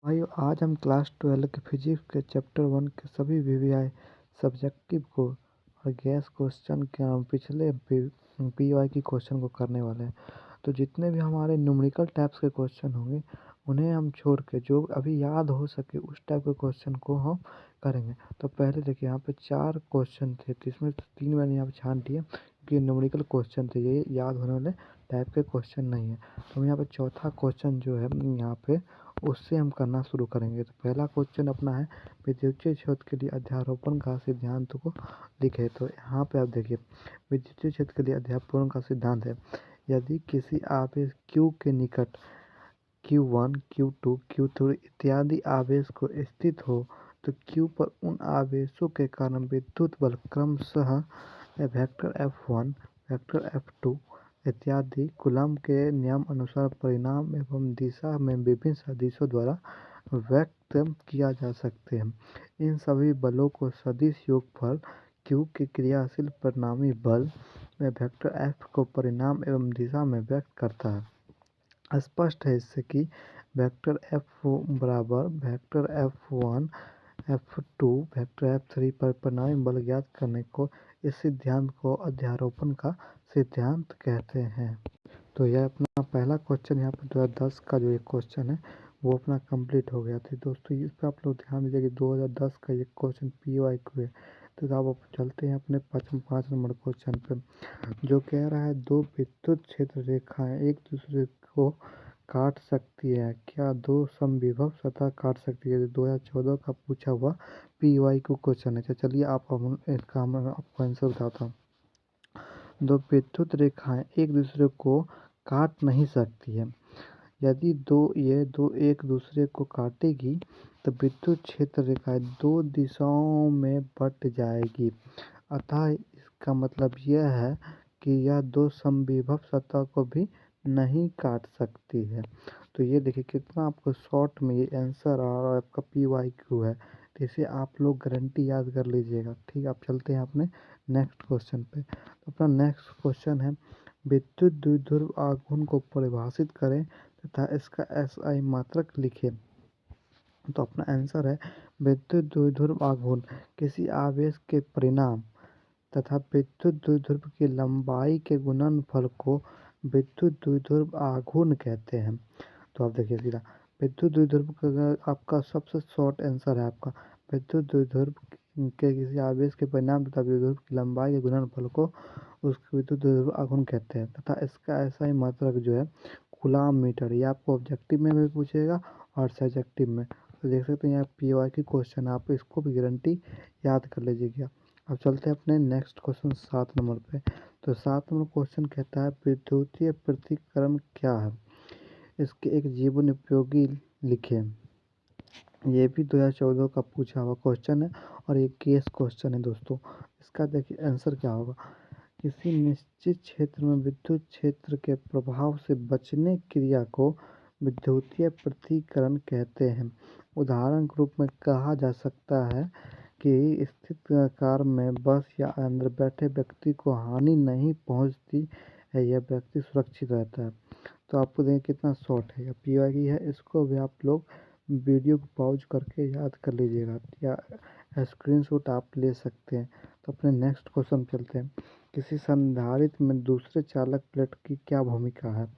भाइयों, आज हम क्लास 12 के फिजिक्स के चैप्टर 1 के सभी वीवीआई सब्जेक्टिव को और गैस क्वेश्चन के पिछले पीवाई की क्वेश्चन को करने वाले हैं। तो जितने भी हमारे न्यूमेरिकल टाइप्स के क्वेश्चन होंगे उन्हें हम छोड़ के जो अभी याद हो सके उस टाइप के क्वेश्चन को हम करेंगे। तो पहले देखिए, यहाँ पे 4 क्वेश्चन थे, जिसमें 3 मैंने यहाँ पे छांट दिए क्योंकि न्यूमेरिकल क्वेश्चन थे, ये याद होने वाले टाइप के क्वेश्चन नहीं है। तो हम यहाँ पे चौथा क्वेश्चन जो है यहाँ पे उससे हम करना शुरू करेंगे। तो पहला क्वेश्चन अपना है, विद्युतीय क्षेत्र के लिए अध्यारोपण का सिद्धांत को लिखे। तो यहाँ पे आप देखिए, विद्युतीय क्षेत्र के लिए अध्यारोपण का सिद्धांत है, यदि किसी आवेश Q के निकट Q1, Q2, Q3 इत्यादि आवेश को स्थित हो तो Q पर उन आवेशों के कारण विद्युत बल क्रमशः वेक्टर F1, वेक्टर F2 इत्यादि कूलम्ब के नियम अनुसार परिमाण एवं दिशा में विभिन्न सदिशों द्वारा व्यक्त किया जा सकते हैं। इन सभी बलों को सदिश योगफल Q के क्रियाशील परिणामी बल में वेक्टर F को परिमाण एवं दिशा में व्यक्त करता है। स्पष्ट है इससे कि वेक्टर F बराबर vector F1, F2, vector F3 पर परिणामी बल ज्ञात करने को इस सिद्धांत को अध्यारोपण का सिद्धांत कहते हैं। तो यह अपना पहला क्वेश्चन यहाँ पर 2010 का जो एक क्वेश्चन है वो अपना कंप्लीट हो गया था। दोस्तों, इस पर आप लोग ध्यान दीजिए कि 2010 का ये क्वेश्चन PYQ है। तो आप चलते हैं अपने 5 नंबर क्वेश्चन पे, जो कह रहा है दो विद्युत क्षेत्र रेखाएं एक दूसरे को काट सकती है, क्या दो समविभव सतह काट सकती है। 2014 का पूछा हुआ PYQ क्वेश्चन है। चलिए इसका मैं आपको आंसर बताता हूँ। दो विद्युत रेखाएं एक दूसरे को काट नहीं सकती है। यदि ये दो एक दूसरे को काटेगी तो विद्युत क्षेत्र रेखाएं दो दिशाओं में बट जाएगी। अतः इसका मतलब यह है कि यह दो समविभव सतह को भी नहीं काट सकती है। तो ये देखिए कितना आपको शॉर्ट में ये आंसर और आपका PYQ है। तो इसे आप लोग गारंटी याद कर लीजिएगा। ठीक है, आप चलते हैं अपने नेक्स्ट क्वेश्चन पे। तो अपना नेक्स्ट क्वेश्चन है, विद्युत द्विध्रुव आघूर्ण को परिभाषित करें तथा इसका SI मात्रक लिखें। तो अपना आंसर है, विद्युत द्विध्रुव आघूर्ण किसी आवेश के परिमाण तथा विद्युत द्विध्रुव की लंबाई के गुणनफल को विद्युत द्विध्रुव आघूर्ण कहते हैं। तो आप देखिए सीधा विद्युत द्विध्रुव का आपका सबसे शॉर्ट आंसर है आपका विद्युत द्विध्रुव के किसी आवेश के परिमाण तथा द्विध्रुव की लंबाई के गुणनफल को उसके विद्युत द्विध्रुव आघूर्ण कहते हैं तथा इसका SI मात्रक जो है कूलम्ब मीटर। ये आपको ऑब्जेक्टिव में भी पूछेगा और सब्जेक्टिव में। तो देख सकते हैं यहाँ PYQ क्वेश्चन, आप इसको भी गारंटी याद कर लीजिएगा। अब चलते हैं अपने नेक्स्ट क्वेश्चन 7 नंबर पे। तो 7 नंबर क्वेश्चन कहता है, विद्युतीय पृथक्करण क्या है, इसके एक जीवन उपयोगी लिखें। ये भी 2014 का पूछा हुआ क्वेश्चन है और एक केस क्वेश्चन है। दोस्तों, इसका देखिए आंसर क्या होगा। किसी निश्चित क्षेत्र में विद्युत क्षेत्र के प्रभाव से बचने क्रिया को विद्युतीय पृथक्करण कहते हैं। उदाहरण के रूप में कहा जा सकता है कि स्थित कार में बस या अंदर बैठे व्यक्ति को हानि नहीं पहुंचती है, यह व्यक्ति सुरक्षित रहता है। तो आपको देखें कितना शॉर्ट है, PYQ है। इसको भी आप लोग वीडियो को पॉज करके याद कर लीजिएगा या स्क्रीनशॉट आप ले सकते हैं। तो अपने नेक्स्ट क्वेश्चन चलते हैं, किसी संधारित्र में दूसरे चालक प्लेट की क्या भूमिका है।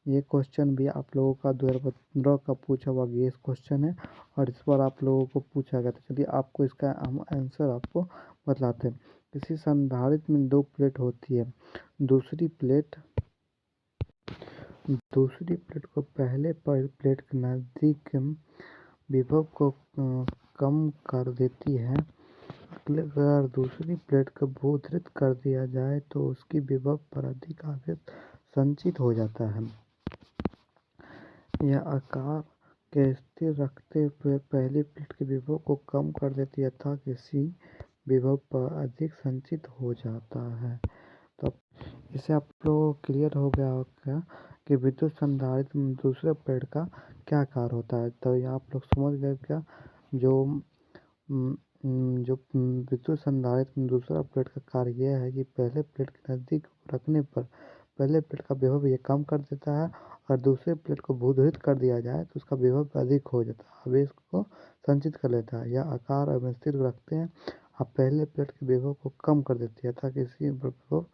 ये क्वेश्चन भी आप लोगों का 2015 का पूछा हुआ गेस क्वेश्चन है और इस बार आप लोगों को पूछा गया था। चलिए आपको इसका हम आंसर आपको बतलाते हैं। किसी संधारित्र में दो प्लेट होती है, दूसरी प्लेट को पहले प्लेट के नज़दीक विभव को कम कर देती है। अगर दूसरी प्लेट को भूत्रित कर दिया जाए तो उसकी विभव पर अधिक आवेश संचित हो जाता है। यह आकार के स्थिर रखते हुए पहली प्लेट के विभव को कम कर देती है तथा किसी विभव पर अधिक संचित हो जाता है। तो इससे आप लोगों को क्लियर हो गया होगा कि विद्युत संधारित्र में दूसरे प्लेट का क्या कार्य होता है। तो यहाँ आप लोग समझ गए क्या, जो विद्युत संधारित्र में दूसरा प्लेट का कार्य यह है कि पहले प्लेट के नज़दीक रखने पर पहले प्लेट का विभव ये कम कर देता है और दूसरे प्लेट को भूदूरित कर दिया जाए तो उसका विभव अधिक हो जाता है, आवेश को संचित कर लेता है। यह आकार अब स्थिर रखते हैं, आप पहले प्लेट के विभव को कम कर देती है ताकि इसी विभव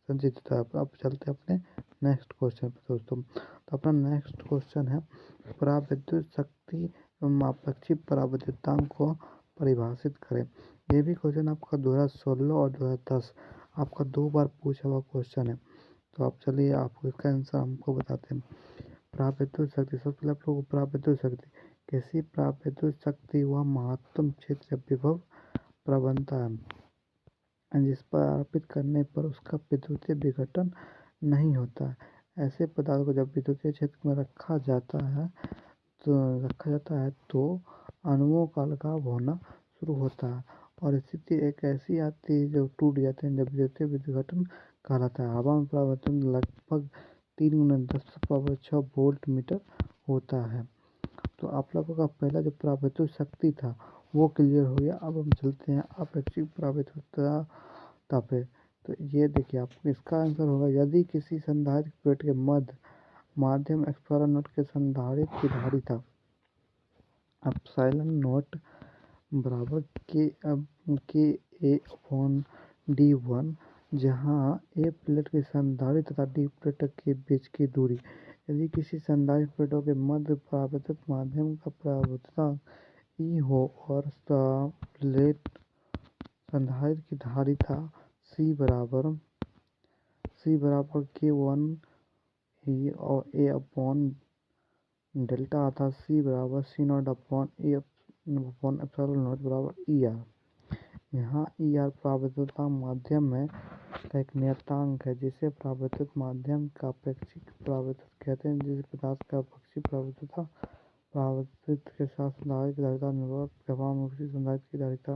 संचित होता है। अब चलते हैं अपने नेक्स्ट क्वेश्चन पर दोस्तों। तो अपना नेक्स्ट क्वेश्चन है पराविद्युत शक्ति एवं आपेक्षिक पराविद्युतांक को परिभाषित करें। ये भी क्वेश्चन आपका 2016 और 2010 आपका 2 बार पूछा हुआ क्वेश्चन है। तो आप चलिए आपको इसका आंसर हमको बताते हैं। पराविद्युत शक्ति, सबसे पहले आप लोगों को पराविद्युत शक्ति, किसी पराविद्युत शक्ति व महत्तम क्षेत्र या विभव प्रवणता है जिस पर आरोपित करने पर उसका विद्युतीय विघटन नहीं होता है। ऐसे पदार्थ को जब विद्युतीय क्षेत्र में रखा जाता है तो अणुओं का अलगाव होना शुरू होता है और स्थिति एक ऐसी आती है जो टूट जाते हैं जब विद्युतीय विघटन कहलाता है। हवा में परावर्तन लगभग 3 × 10⁻6 वोल्ट मीटर होता है। तो आप लोगों का पहला जो पराविद्युत शक्ति था वो क्लियर हो गया। अब हम चलते हैं आपेक्षिक पराविद्युतता पे। तो ये देखिए आपको इसका आंसर होगा, यदि किसी संधारित्र प्लेट के माध्यम एक्सप्लोरर नोट के संधारित्र की धारिता एप्सिलॉन नोट बराबर के a/d1, जहाँ a प्लेट के संधारित्र तथा d प्लेट के बीच की दूरी। यदि किसी संधारित्र प्लेटों के मध्य परावर्तित माध्यम का परावर्तनांक E हो और प्लेट संधारित्र की धारिता C बराबर K1E और A/डेल्टा अर्थात C बराबर C0/A/एप्सिलॉन बराबर ER। यहाँ ER परावर्तनांक माध्यम में का एक नियतांक है जिसे परावर्तित माध्यम का अपेक्षिक परावर्तन कहते हैं। जिस पदार्थ का अपेक्षिक परावर्तन परावर्तित के साथ संधारित्र की धारिता निर्भर प्रभाव में उसी संधारित्र की धारिता